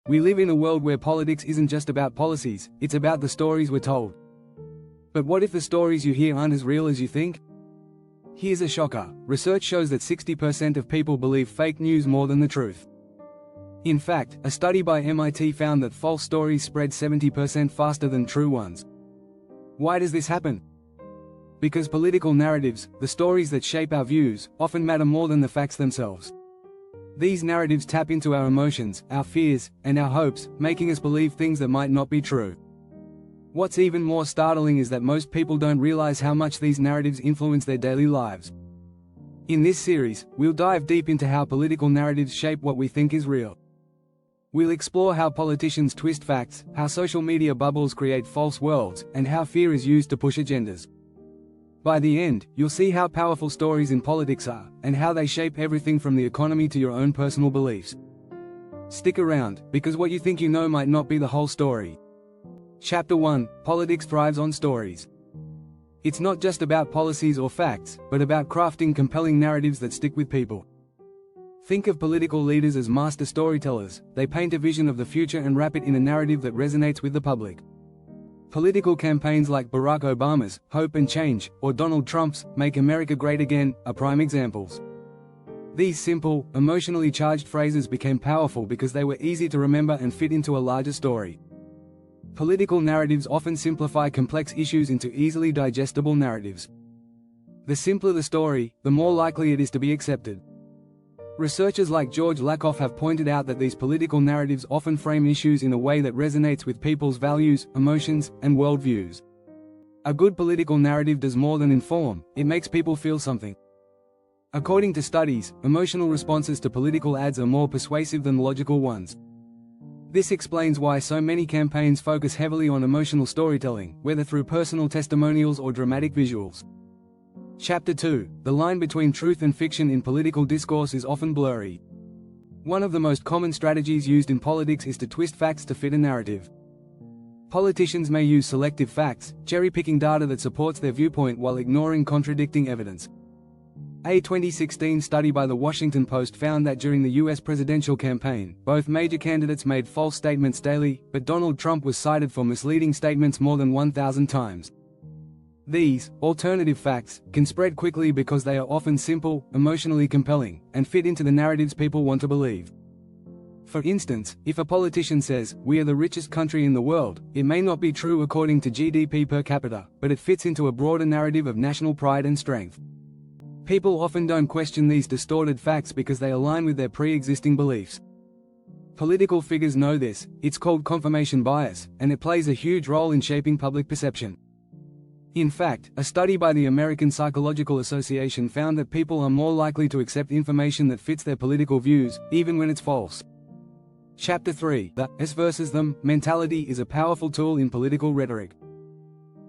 We live in a world where politics isn't just about policies, it's about the stories we're told. But what if the stories you hear aren't as real as you think? Here's a shocker. Research shows that 60% of people believe fake news more than the truth. In fact, a study by MIT found that false stories spread 70% faster than true ones. Why does this happen? Because political narratives, the stories that shape our views, often matter more than the facts themselves. These narratives tap into our emotions, our fears, and our hopes, making us believe things that might not be true. What's even more startling is that most people don't realize how much these narratives influence their daily lives. In this series, we'll dive deep into how political narratives shape what we think is real. We'll explore how politicians twist facts, how social media bubbles create false worlds, and how fear is used to push agendas. By the end, you'll see how powerful stories in politics are, and how they shape everything from the economy to your own personal beliefs. Stick around, because what you think you know might not be the whole story. Chapter 1: Politics thrives on stories. It's not just about policies or facts, but about crafting compelling narratives that stick with people. Think of political leaders as master storytellers. They paint a vision of the future and wrap it in a narrative that resonates with the public. Political campaigns like Barack Obama's Hope and Change, or Donald Trump's Make America Great Again, are prime examples. These simple, emotionally charged phrases became powerful because they were easy to remember and fit into a larger story. Political narratives often simplify complex issues into easily digestible narratives. The simpler the story, the more likely it is to be accepted. Researchers like George Lakoff have pointed out that these political narratives often frame issues in a way that resonates with people's values, emotions, and worldviews. A good political narrative does more than inform, it makes people feel something. According to studies, emotional responses to political ads are more persuasive than logical ones. This explains why so many campaigns focus heavily on emotional storytelling, whether through personal testimonials or dramatic visuals. Chapter 2: The line between truth and fiction in political discourse is often blurry. One of the most common strategies used in politics is to twist facts to fit a narrative. Politicians may use selective facts, cherry-picking data that supports their viewpoint while ignoring contradicting evidence. A 2016 study by The Washington Post found that during the US presidential campaign, both major candidates made false statements daily, but Donald Trump was cited for misleading statements more than 1,000 times. These alternative facts can spread quickly because they are often simple, emotionally compelling, and fit into the narratives people want to believe. For instance, if a politician says, "We are the richest country in the world," it may not be true according to GDP per capita, but it fits into a broader narrative of national pride and strength. People often don't question these distorted facts because they align with their pre-existing beliefs. Political figures know this. It's called confirmation bias, and it plays a huge role in shaping public perception. In fact, a study by the American Psychological Association found that people are more likely to accept information that fits their political views, even when it's false. Chapter 3: The us versus them mentality is a powerful tool in political rhetoric.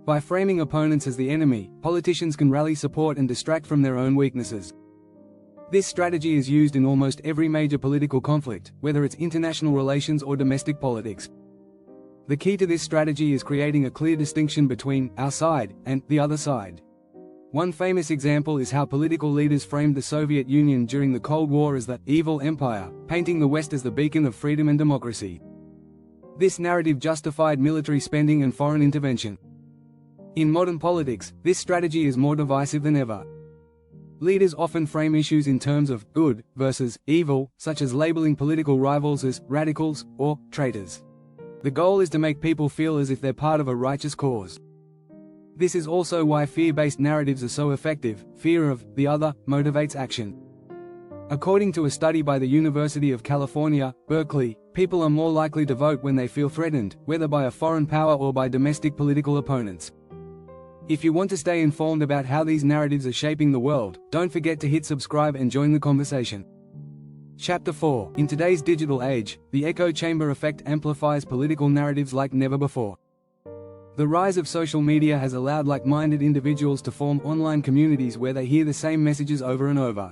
By framing opponents as the enemy, politicians can rally support and distract from their own weaknesses. This strategy is used in almost every major political conflict, whether it's international relations or domestic politics. The key to this strategy is creating a clear distinction between our side and the other side. One famous example is how political leaders framed the Soviet Union during the Cold War as the evil empire, painting the West as the beacon of freedom and democracy. This narrative justified military spending and foreign intervention. In modern politics, this strategy is more divisive than ever. Leaders often frame issues in terms of good versus evil, such as labeling political rivals as radicals or traitors. The goal is to make people feel as if they're part of a righteous cause. This is also why fear-based narratives are so effective. Fear of the other motivates action. According to a study by the University of California, Berkeley, people are more likely to vote when they feel threatened, whether by a foreign power or by domestic political opponents. If you want to stay informed about how these narratives are shaping the world, don't forget to hit subscribe and join the conversation. Chapter 4: In today's digital age, the echo chamber effect amplifies political narratives like never before. The rise of social media has allowed like-minded individuals to form online communities where they hear the same messages over and over.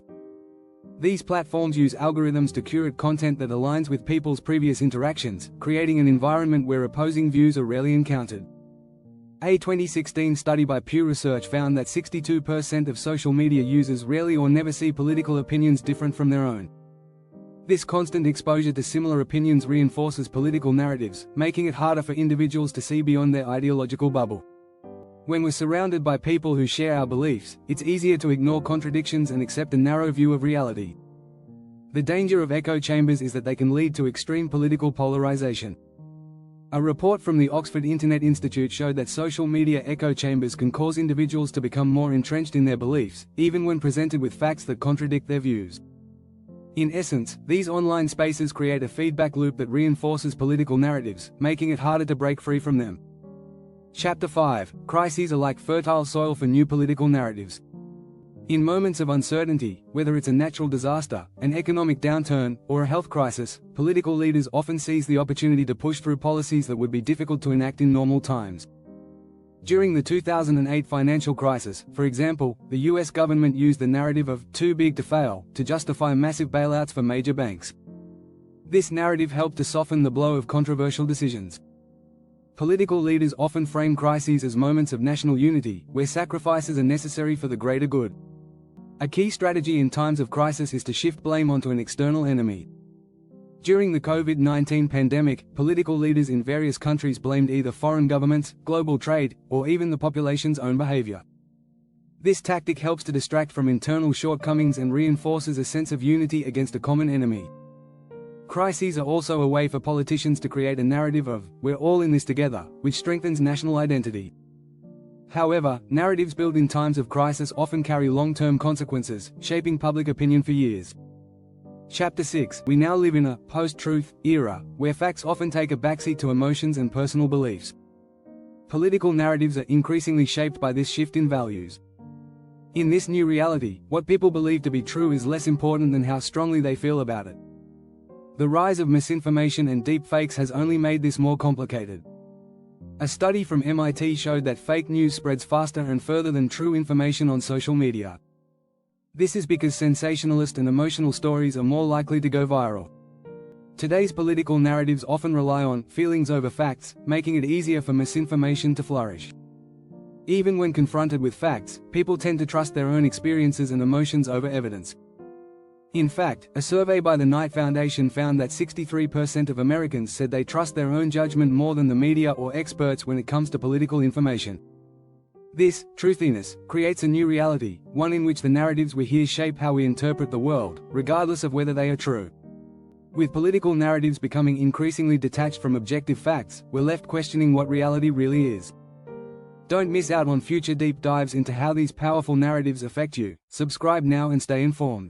These platforms use algorithms to curate content that aligns with people's previous interactions, creating an environment where opposing views are rarely encountered. A 2016 study by Pew Research found that 62% of social media users rarely or never see political opinions different from their own. This constant exposure to similar opinions reinforces political narratives, making it harder for individuals to see beyond their ideological bubble. When we're surrounded by people who share our beliefs, it's easier to ignore contradictions and accept a narrow view of reality. The danger of echo chambers is that they can lead to extreme political polarization. A report from the Oxford Internet Institute showed that social media echo chambers can cause individuals to become more entrenched in their beliefs, even when presented with facts that contradict their views. In essence, these online spaces create a feedback loop that reinforces political narratives, making it harder to break free from them. Chapter 5. Crises are like fertile soil for new political narratives. In moments of uncertainty, whether it's a natural disaster, an economic downturn, or a health crisis, political leaders often seize the opportunity to push through policies that would be difficult to enact in normal times. During the 2008 financial crisis, for example, the US government used the narrative of "too big to fail" to justify massive bailouts for major banks. This narrative helped to soften the blow of controversial decisions. Political leaders often frame crises as moments of national unity, where sacrifices are necessary for the greater good. A key strategy in times of crisis is to shift blame onto an external enemy. During the COVID-19 pandemic, political leaders in various countries blamed either foreign governments, global trade, or even the population's own behavior. This tactic helps to distract from internal shortcomings and reinforces a sense of unity against a common enemy. Crises are also a way for politicians to create a narrative of "we're all in this together," which strengthens national identity. However, narratives built in times of crisis often carry long-term consequences, shaping public opinion for years. Chapter 6. We now live in a post-truth era, where facts often take a backseat to emotions and personal beliefs. Political narratives are increasingly shaped by this shift in values. In this new reality, what people believe to be true is less important than how strongly they feel about it. The rise of misinformation and deepfakes has only made this more complicated. A study from MIT showed that fake news spreads faster and further than true information on social media. This is because sensationalist and emotional stories are more likely to go viral. Today's political narratives often rely on feelings over facts, making it easier for misinformation to flourish. Even when confronted with facts, people tend to trust their own experiences and emotions over evidence. In fact, a survey by the Knight Foundation found that 63% of Americans said they trust their own judgment more than the media or experts when it comes to political information. This truthiness creates a new reality, one in which the narratives we hear shape how we interpret the world, regardless of whether they are true. With political narratives becoming increasingly detached from objective facts, we're left questioning what reality really is. Don't miss out on future deep dives into how these powerful narratives affect you. Subscribe now and stay informed.